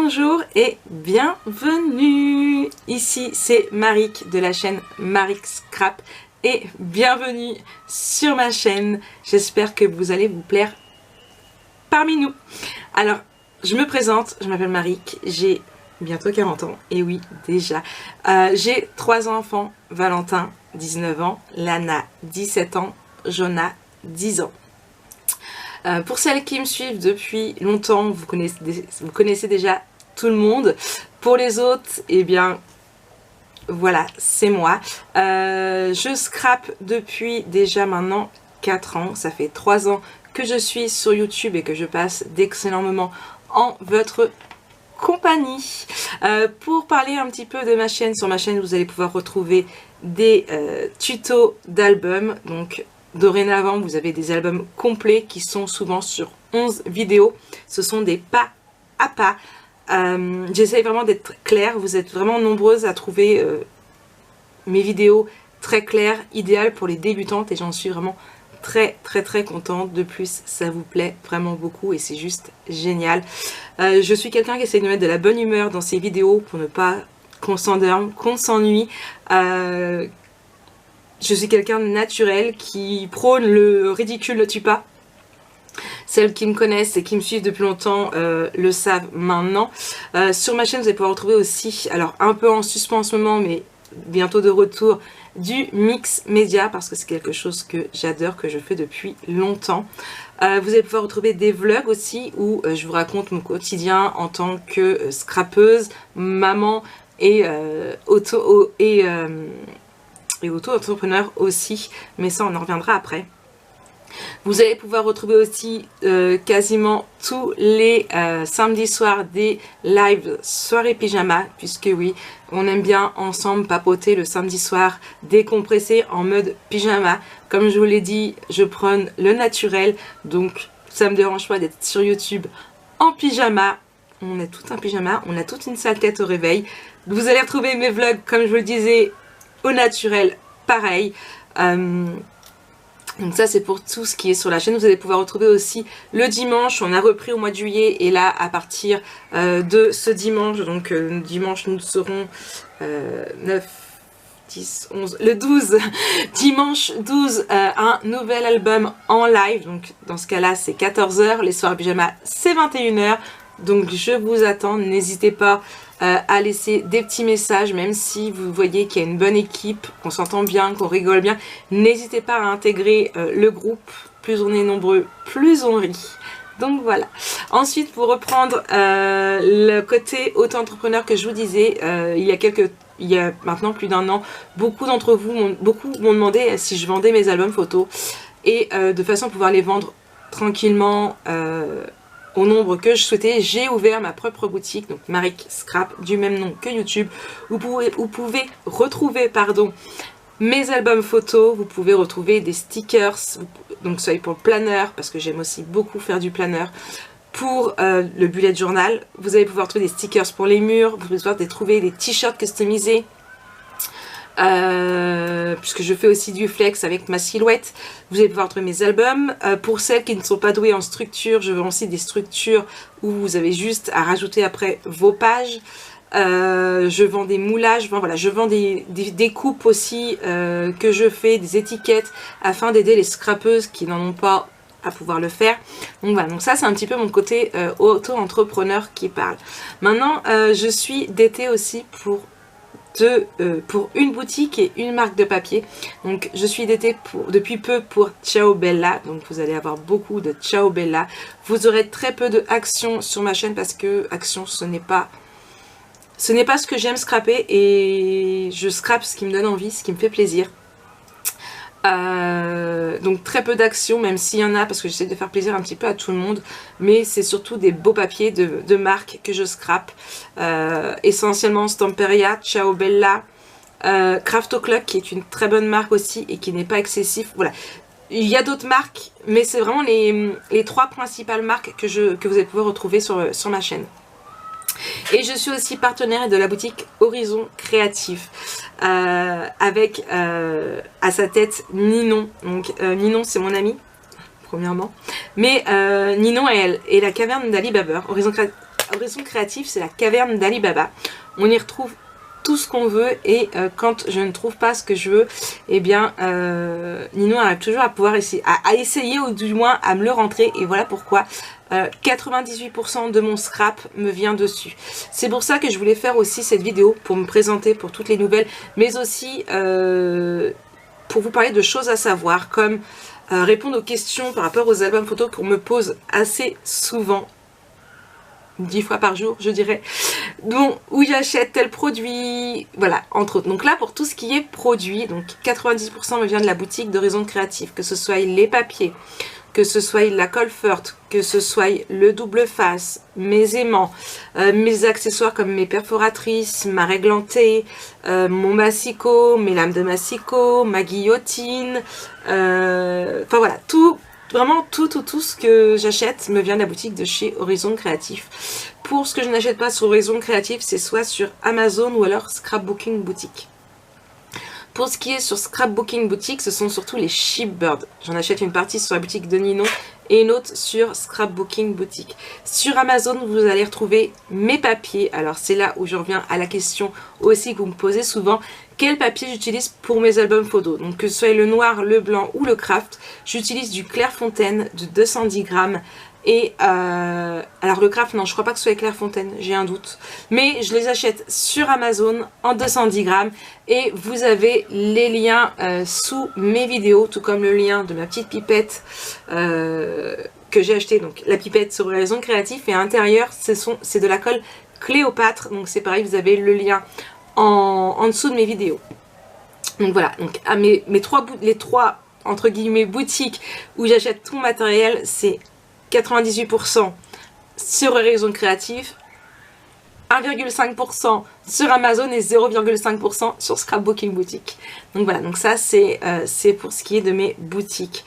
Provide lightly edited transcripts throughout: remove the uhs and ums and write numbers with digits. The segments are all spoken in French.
Bonjour et bienvenue. Ici c'est Maric de la chaîne Maric Scrap et bienvenue sur ma chaîne. J'espère que vous allez vous plaire parmi nous. Alors je me présente, je m'appelle Maric, j'ai bientôt 40 ans et oui déjà. J'ai 3 enfants, Valentin 19 ans, Lana 17 ans, Jonah 10 ans. Pour celles qui me suivent depuis longtemps, vous connaissez déjà tout le monde. Pour les autres, eh bien, voilà, c'est moi. Je scrape depuis déjà maintenant 4 ans. Ça fait 3 ans que je suis sur YouTube et que je passe d'excellents moments en votre compagnie. Pour parler un petit peu de ma chaîne, sur ma chaîne, vous allez pouvoir retrouver des tutos d'albums. Donc, dorénavant, vous avez des albums complets qui sont souvent sur 11 vidéos. Ce sont des pas à pas. J'essaye vraiment d'être claire. Vous êtes vraiment nombreuses à trouver mes vidéos très claires, idéales pour les débutantes. Et j'en suis vraiment très contente. De plus, ça vous plaît vraiment beaucoup et c'est juste génial. Je suis quelqu'un qui essaie de mettre de la bonne humeur dans ses vidéos pour ne pas qu'on s'endorme, qu'on s'ennuie. Je suis quelqu'un de naturel qui prône le ridicule ne tue pas. Celles qui me connaissent et qui me suivent depuis longtemps le savent maintenant. Sur ma chaîne, vous allez pouvoir retrouver aussi, alors un peu en suspens en ce moment, mais bientôt de retour, du mix média parce que c'est quelque chose que j'adore, que je fais depuis longtemps. Vous allez pouvoir retrouver des vlogs aussi où je vous raconte mon quotidien en tant que scrapeuse, maman et auto-entrepreneur aussi, mais ça on en reviendra après. Vous allez pouvoir retrouver aussi quasiment tous les samedis soirs des lives soirée pyjama, puisque oui, on aime bien ensemble papoter le samedi soir, décompresser en mode pyjama. Comme je vous l'ai dit, je prône le naturel, donc ça me dérange pas d'être sur YouTube en pyjama. On est tout en pyjama, on a toute une sale tête au réveil. Vous allez retrouver mes vlogs, comme je vous le disais, au naturel, pareil. Donc ça c'est pour tout ce qui est sur la chaîne. Vous allez pouvoir retrouver aussi le dimanche. On a repris au mois de juillet et là à partir de ce dimanche, donc dimanche nous serons 9, 10, 11, le 12, dimanche 12, un nouvel album en live. Donc dans ce cas là c'est 14 h, les soirs pyjama c'est 21 h. Donc je vous attends, n'hésitez pas à laisser des petits messages, même si vous voyez qu'il y a une bonne équipe, qu'on s'entend bien, qu'on rigole bien, n'hésitez pas à intégrer le groupe. Plus on est nombreux, plus on rit. Donc voilà. Ensuite, pour reprendre le côté auto-entrepreneur que je vous disais, il y a maintenant plus d'un an, beaucoup d'entre vous m'ont demandé si je vendais mes albums photos et de façon à pouvoir les vendre tranquillement au nombre que je souhaitais. J'ai ouvert ma propre boutique, donc Maric Scrap, du même nom que YouTube. Vous pouvez retrouver mes albums photos, vous pouvez retrouver des stickers, donc soit pour le planeur, parce que j'aime aussi beaucoup faire du planeur, pour le bullet journal. Vous allez pouvoir trouver des stickers pour les murs, vous pouvez pouvoir trouver des t-shirts customisés, puisque je fais aussi du flex avec ma silhouette. Vous allez pouvoir trouver mes albums. Pour celles qui ne sont pas douées en structure, je vends aussi des structures où vous avez juste à rajouter après vos pages. Je vends des moulages, enfin, voilà, je vends des coupes aussi que je fais, des étiquettes afin d'aider les scrapeuses qui n'en ont pas à pouvoir le faire. Donc voilà, donc ça c'est un petit peu mon côté auto-entrepreneur qui parle. Maintenant je suis d'été aussi pour une boutique et une marque de papier. Donc je suis d'été depuis peu pour Ciao Bella, donc vous allez avoir beaucoup de Ciao Bella. Vous aurez très peu de actions sur ma chaîne parce que action ce n'est pas ce que j'aime scraper et je scrape ce qui me donne envie, ce qui me fait plaisir. Donc très peu d'actions, même s'il y en a, parce que j'essaie de faire plaisir un petit peu à tout le monde, mais c'est surtout des beaux papiers de marque que je scrape, essentiellement Stamperia, Ciao Bella, Craft O'Clock qui est une très bonne marque aussi et qui n'est pas excessif. Voilà, il y a d'autres marques, mais c'est vraiment les 3 principales marques que vous allez pouvoir retrouver sur ma chaîne. Et je suis aussi partenaire de la boutique Horizon Créatif avec à sa tête Ninon. Donc Ninon c'est mon ami premièrement, mais Ninon et la caverne d'Ali Baber. Horizon Horizon Créatif, c'est la caverne d'Ali Baba. On y retrouve tout ce qu'on veut et quand je ne trouve pas ce que je veux, eh bien Ninon arrive toujours à pouvoir essayer, à essayer ou du moins à me le rentrer, et voilà pourquoi 98% de mon scrap me vient dessus. C'est pour ça que je voulais faire aussi cette vidéo pour me présenter pour toutes les nouvelles, mais aussi pour vous parler de choses à savoir, comme répondre aux questions par rapport aux albums photos qu'on me pose assez souvent, 10 fois par jour je dirais, donc où j'achète tel produit, voilà, entre autres. Donc là, pour tout ce qui est produit, donc 90% me vient de la boutique d'Horizon Créatif, que ce soit les papiers, que ce soit la colle forte, que ce soit le double face, mes aimants, mes accessoires comme mes perforatrices, ma réglantée, mon massicot, mes lames de massicot, ma guillotine, enfin voilà, tout. Vraiment tout ce que j'achète me vient de la boutique de chez Horizon Créatif. Pour ce que je n'achète pas sur Horizon Créatif, c'est soit sur Amazon ou alors Scrapbooking Boutique. Pour ce qui est sur Scrapbooking Boutique, ce sont surtout les Shipbird. J'en achète une partie sur la boutique de Ninon et une autre sur Scrapbooking Boutique. Sur Amazon, vous allez retrouver mes papiers. Alors c'est là où je reviens à la question aussi que vous me posez souvent. Quel papier j'utilise pour mes albums photos? Donc que ce soit le noir, le blanc ou le craft, j'utilise du Clairefontaine de 210 grammes. Et alors le craft, non, je crois pas que ce soit Clairefontaine, j'ai un doute. Mais je les achète sur Amazon en 210 grammes. Et vous avez les liens sous mes vidéos, tout comme le lien de ma petite pipette que j'ai acheté. Donc la pipette sur Horizon Créatif, et à l'intérieur, c'est de la colle Cléopâtre. Donc c'est pareil, vous avez le lien en dessous de mes vidéos. Donc voilà, donc à les trois entre guillemets boutiques où j'achète tout mon matériel, c'est 98% sur Horizon Créatif, 1,5% sur Amazon et 0,5% sur Scrapbooking Boutique. Donc voilà, donc ça c'est pour ce qui est de mes boutiques.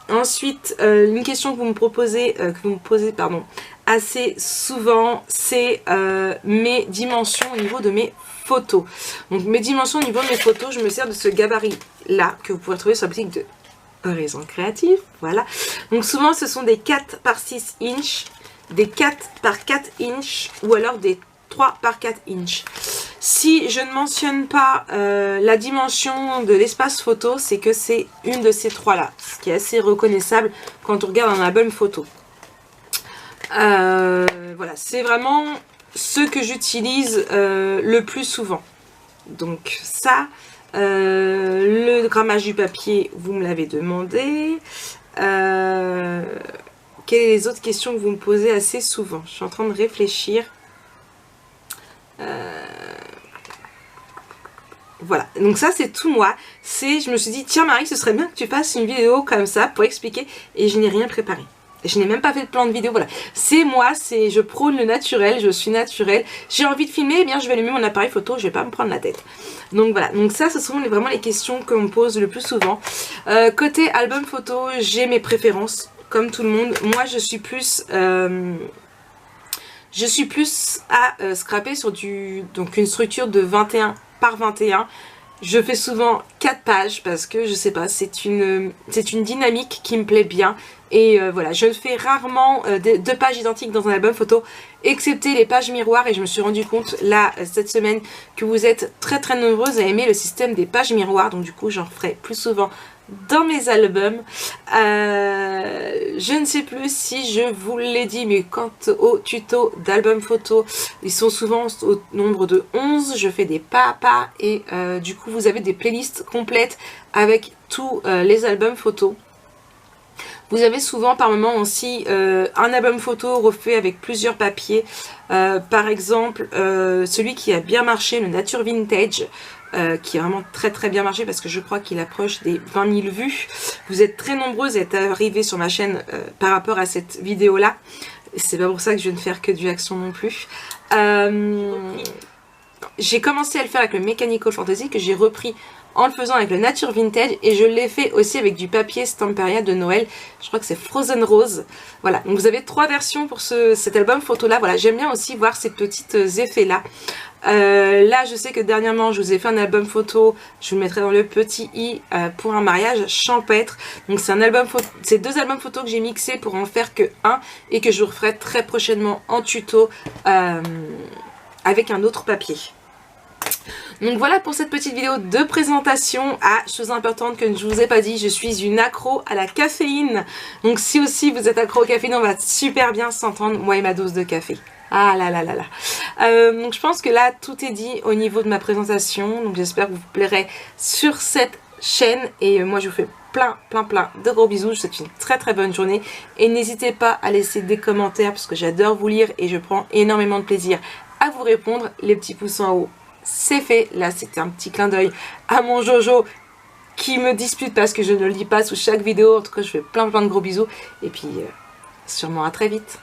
Ensuite, une question que vous me posez assez souvent, c'est mes dimensions au niveau de mes photos. Donc mes dimensions au niveau de mes photos, je me sers de ce gabarit là que vous pouvez trouver sur la boutique de Horizon Créatif, voilà. Donc souvent ce sont des 4 par 6 inches, des 4 par 4 inches ou alors des 3 par 4 inches. Si je ne mentionne pas la dimension de l'espace photo, c'est que c'est une de ces trois là, ce qui est assez reconnaissable quand on regarde un album photo. Voilà, c'est vraiment ce que j'utilise le plus souvent. Donc ça, le grammage du papier, vous me l'avez demandé. Quelles sont les autres questions que vous me posez assez souvent? Je suis en train de réfléchir. Voilà, donc ça c'est tout moi. Je me suis dit, tiens Marie, ce serait bien que tu fasses une vidéo comme ça pour expliquer, et je n'ai rien préparé. Je n'ai même pas fait de plan de vidéo, voilà. C'est moi, je prône le naturel, je suis naturelle. J'ai envie de filmer, eh bien je vais allumer mon appareil photo, je vais pas me prendre la tête. Donc voilà, donc ça ce sont vraiment les questions qu'on me pose le plus souvent. Côté album photo, j'ai mes préférences, comme tout le monde. Moi je suis plus à scraper sur donc une structure de 21 par 21. Je fais souvent 4 pages parce que je sais pas, c'est une dynamique qui me plaît bien. Et voilà, je fais rarement 2 pages identiques dans un album photo, excepté les pages miroirs. Et je me suis rendu compte là cette semaine que vous êtes très nombreuses à aimer le système des pages miroirs. Donc du coup j'en ferai plus souvent dans mes albums. Je ne sais plus si je vous l'ai dit, mais quant aux tutos d'album photo, ils sont souvent au nombre de 11. Je fais des pas à pas et du coup vous avez des playlists complètes avec tous les albums photos. Vous avez souvent par moment aussi un album photo refait avec plusieurs papiers. Par exemple, celui qui a bien marché, le Nature Vintage, qui a vraiment très bien marché parce que je crois qu'il approche des 20 000 vues. Vous êtes très nombreuses à être arrivées sur ma chaîne par rapport à cette vidéo là. C'est pas pour ça que je vais ne faire que du action non plus. J'ai commencé à le faire avec le Mechanical Fantasy que j'ai repris en le faisant avec le Nature Vintage, et je l'ai fait aussi avec du papier Stamperia de Noël. Je crois que c'est Frozen Rose. Voilà, donc vous avez 3 versions pour cet album photo là. Voilà, j'aime bien aussi voir ces petits effets là. Là je sais que dernièrement je vous ai fait un album photo, je vous le mettrai dans le petit i, pour un mariage champêtre. Donc c'est un album photo, c'est 2 albums photos que j'ai mixés pour en faire que un, et que je vous referai très prochainement en tuto avec un autre papier. Donc voilà pour cette petite vidéo de présentation. Ah, chose importante que je vous ai pas dit, je suis une accro à la caféine. Donc si aussi vous êtes accro au café, on va super bien s'entendre, moi et ma dose de café. Ah là là là là. Donc je pense que là tout est dit au niveau de ma présentation. Donc j'espère que vous plairez sur cette chaîne. Et moi je vous fais plein de gros bisous. Je vous souhaite une très bonne journée. Et n'hésitez pas à laisser des commentaires parce que j'adore vous lire et je prends énormément de plaisir à vous répondre. Les petits pouces en haut, c'est fait. Là c'était un petit clin d'œil à mon Jojo qui me dispute parce que je ne le lis pas sous chaque vidéo. En tout cas je fais plein de gros bisous. Et puis sûrement à très vite.